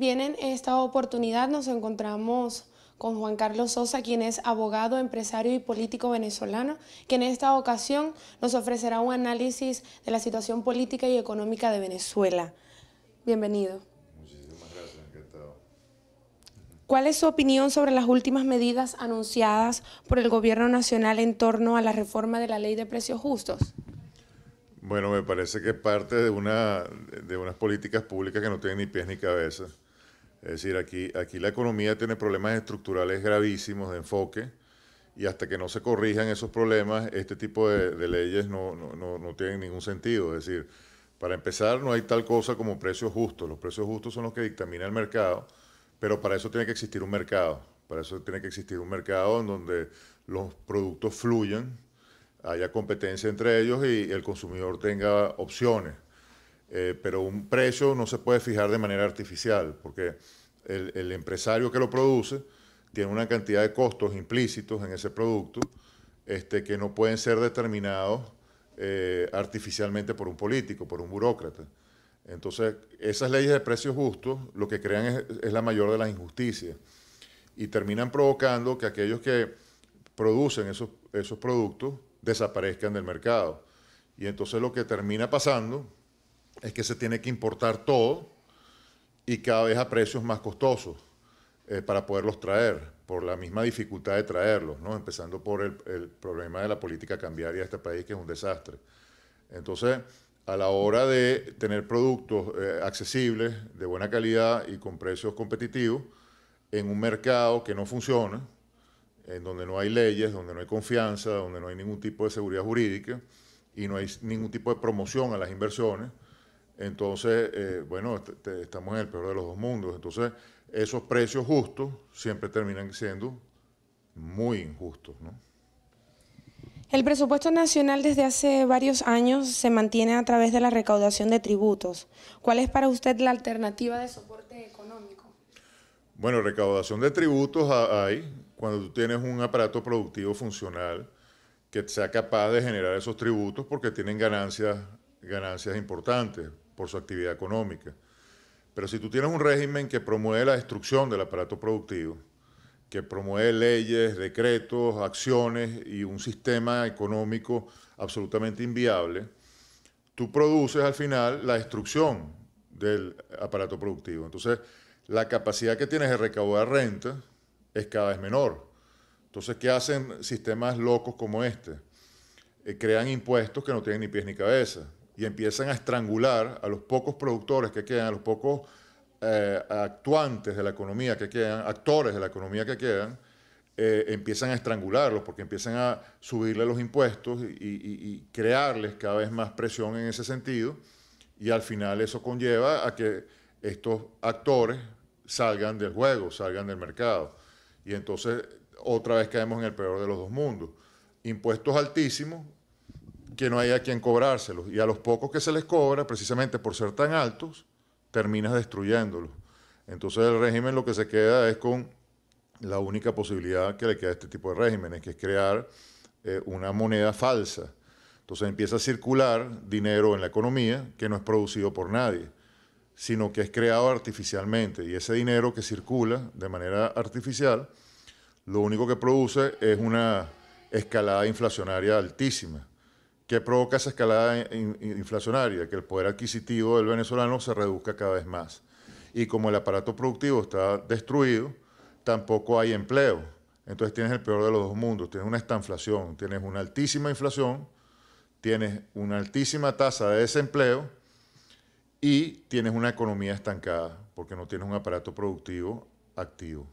Bien, en esta oportunidad nos encontramos con Juan Carlos Sosa, quien es abogado, empresario y político venezolano, que en esta ocasión nos ofrecerá un análisis de la situación política y económica de Venezuela. Bienvenido. Muchísimas gracias, encantado. ¿Cuál es su opinión sobre las últimas medidas anunciadas por el gobierno nacional en torno a la reforma de la ley de precios justos? Bueno, me parece que es parte de unas políticas públicas que no tienen ni pies ni cabeza. Es decir, aquí la economía tiene problemas estructurales gravísimos de enfoque y hasta que no se corrijan esos problemas, este tipo de leyes no tienen ningún sentido. Es decir, para empezar, no hay tal cosa como precios justos. Los precios justos son los que dictamina el mercado, pero para eso tiene que existir un mercado. Para eso tiene que existir un mercado en donde los productos fluyan, haya competencia entre ellos y el consumidor tenga opciones. Pero un precio no se puede fijar de manera artificial, porque el empresario que lo produce tiene una cantidad de costos implícitos en ese producto que no pueden ser determinados artificialmente por un político, por un burócrata. Entonces, esas leyes de precios justos lo que crean es la mayor de las injusticias y terminan provocando que aquellos que producen esos productos desaparezcan del mercado. Y entonces lo que termina pasando es que se tiene que importar todo y cada vez a precios más costosos para poderlos traer, por la misma dificultad de traerlos, ¿no? Empezando por el problema de la política cambiaria de este país, que es un desastre. Entonces, a la hora de tener productos accesibles, de buena calidad y con precios competitivos, en un mercado que no funciona, en donde no hay leyes, donde no hay confianza, donde no hay ningún tipo de seguridad jurídica y no hay ningún tipo de promoción a las inversiones, entonces, bueno, estamos en el peor de los dos mundos. Entonces, esos precios justos siempre terminan siendo muy injustos, ¿no? El presupuesto nacional desde hace varios años se mantiene a través de la recaudación de tributos. ¿Cuál es para usted la alternativa de soporte económico? Bueno, recaudación de tributos hay cuando tú tienes un aparato productivo funcional que sea capaz de generar esos tributos porque tienen ganancias importantes por su actividad económica. Pero si tú tienes un régimen que promueve la destrucción del aparato productivo, que promueve leyes, decretos, acciones y un sistema económico absolutamente inviable, tú produces al final la destrucción del aparato productivo. Entonces, la capacidad que tienes de recaudar renta es cada vez menor. Entonces, ¿qué hacen sistemas locos como este? Crean impuestos que no tienen ni pies ni cabeza y empiezan a estrangular a los pocos productores que quedan, a los pocos actuantes de la economía que quedan, actores de la economía que quedan, empiezan a estrangularlos porque empiezan a subirle los impuestos y crearles cada vez más presión en ese sentido y al final eso conlleva a que estos actores salgan del juego, salgan del mercado y entonces otra vez caemos en el peor de los dos mundos. Impuestos altísimos que no hay a quien cobrárselos y a los pocos que se les cobra, precisamente por ser tan altos, terminas destruyéndolos. Entonces el régimen lo que se queda es con la única posibilidad que le queda a este tipo de regímenes, que es crear una moneda falsa. Entonces empieza a circular dinero en la economía que no es producido por nadie, sino que es creado artificialmente. Y ese dinero que circula de manera artificial, lo único que produce es una escalada inflacionaria altísima. ¿Qué provoca esa escalada inflacionaria? Que el poder adquisitivo del venezolano se reduzca cada vez más. Y como el aparato productivo está destruido, tampoco hay empleo. Entonces tienes el peor de los dos mundos. Tienes una estanflación, tienes una altísima inflación, tienes una altísima tasa de desempleo y tienes una economía estancada porque no tienes un aparato productivo activo.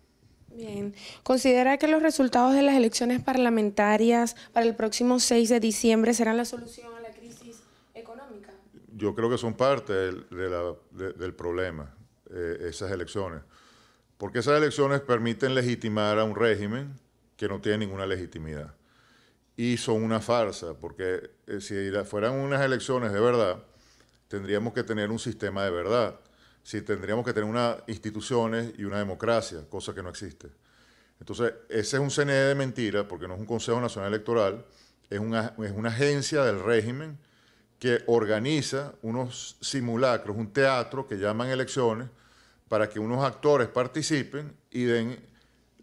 Bien, ¿considera que los resultados de las elecciones parlamentarias para el próximo 6 de diciembre serán la solución a la crisis económica? Yo creo que son parte del problema, esas elecciones. Porque esas elecciones permiten legitimar a un régimen que no tiene ninguna legitimidad. Y son una farsa, porque si fueran unas elecciones de verdad, tendríamos que tener un sistema de verdad. Si tendríamos que tener unas instituciones y una democracia, cosa que no existe. Entonces, ese es un CNE de mentira, porque no es un Consejo Nacional Electoral, es una agencia del régimen que organiza unos simulacros, un teatro que llaman elecciones, para que unos actores participen y den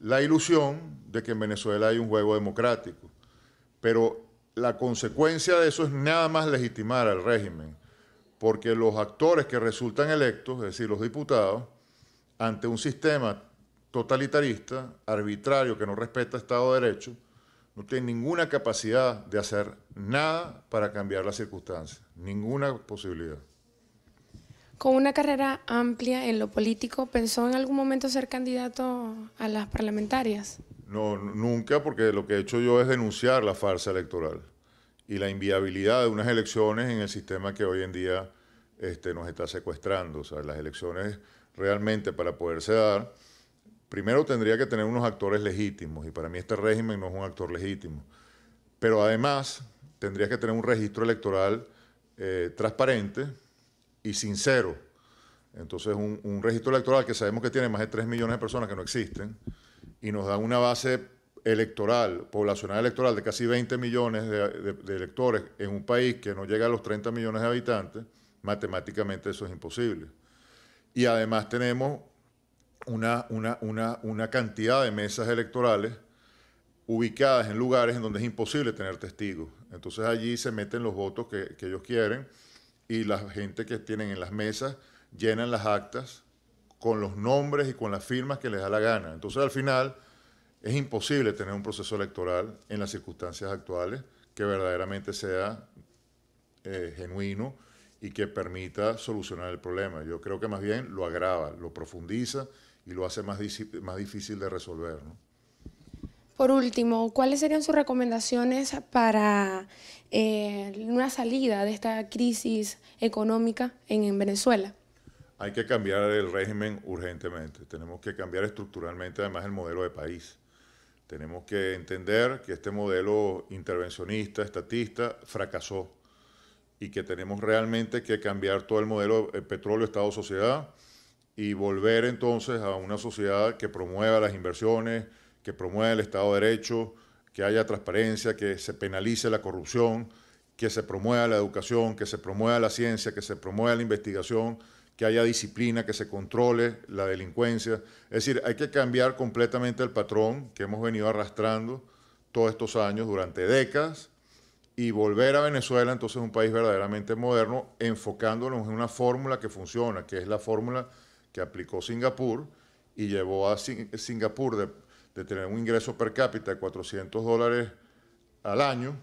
la ilusión de que en Venezuela hay un juego democrático. Pero la consecuencia de eso es nada más legitimar al régimen, porque los actores que resultan electos, es decir, los diputados, ante un sistema totalitarista, arbitrario, que no respeta Estado de Derecho, no tienen ninguna capacidad de hacer nada para cambiar las circunstancias, ninguna posibilidad. Con una carrera amplia en lo político, ¿pensó en algún momento ser candidato a las parlamentarias? No, nunca, porque lo que he hecho yo es denunciar la farsa electoral y la inviabilidad de unas elecciones en el sistema que hoy en día nos está secuestrando. O sea, las elecciones realmente para poderse dar, primero tendría que tener unos actores legítimos, y para mí este régimen no es un actor legítimo. Pero además tendría que tener un registro electoral transparente y sincero. Entonces un registro electoral que sabemos que tiene más de 3 millones de personas que no existen y nos da una base electoral, poblacional electoral de casi 20 millones de electores en un país que no llega a los 30 millones de habitantes, matemáticamente eso es imposible. Y además tenemos una cantidad de mesas electorales ubicadas en lugares en donde es imposible tener testigos. Entonces allí se meten los votos que ellos quieren y la gente que tienen en las mesas llenan las actas con los nombres y con las firmas que les da la gana. Entonces al final es imposible tener un proceso electoral en las circunstancias actuales que verdaderamente sea genuino y que permita solucionar el problema. Yo creo que más bien lo agrava, lo profundiza y lo hace más difícil de resolver, ¿no? Por último, ¿cuáles serían sus recomendaciones para una salida de esta crisis económica en Venezuela? Hay que cambiar el régimen urgentemente. Tenemos que cambiar estructuralmente además el modelo de país. Tenemos que entender que este modelo intervencionista, estatista, fracasó y que tenemos realmente que cambiar todo el modelo petróleo, Estado, sociedad y volver entonces a una sociedad que promueva las inversiones, que promueva el Estado de Derecho, que haya transparencia, que se penalice la corrupción, que se promueva la educación, que se promueva la ciencia, que se promueva la investigación, que haya disciplina, que se controle la delincuencia. Es decir, hay que cambiar completamente el patrón que hemos venido arrastrando todos estos años, durante décadas, y volver a Venezuela, entonces, un país verdaderamente moderno, enfocándonos en una fórmula que funciona, que es la fórmula que aplicó Singapur y llevó a Singapur de tener un ingreso per cápita de $400 al año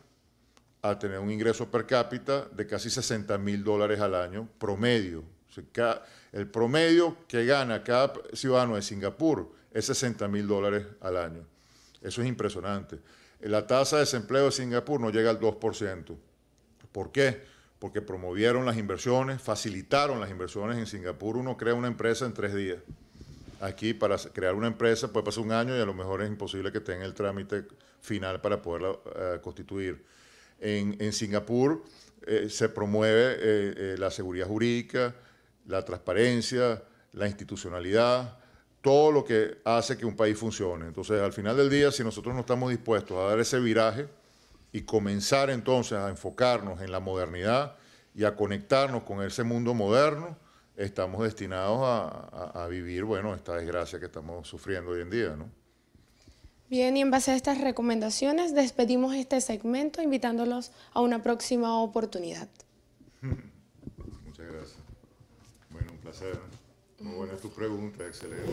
a tener un ingreso per cápita de casi $60.000 al año promedio. O sea, el promedio que gana cada ciudadano de Singapur es $60.000 al año. Eso es impresionante. La tasa de desempleo de Singapur no llega al 2%. ¿Por qué? Porque promovieron las inversiones, facilitaron las inversiones. En Singapur uno crea una empresa en 3 días. Aquí para crear una empresa puede pasar un año y a lo mejor es imposible que tenga el trámite final para poderla constituir. En Singapur se promueve la seguridad jurídica, la transparencia, la institucionalidad, todo lo que hace que un país funcione. Entonces, al final del día, si nosotros no estamos dispuestos a dar ese viraje y comenzar entonces a enfocarnos en la modernidad y a conectarnos con ese mundo moderno, estamos destinados a vivir, bueno, esta desgracia que estamos sufriendo hoy en día, ¿no? Bien, y en base a estas recomendaciones despedimos este segmento invitándolos a una próxima oportunidad. Muchas gracias. Bueno, un placer. Muy buena tu pregunta, excelente.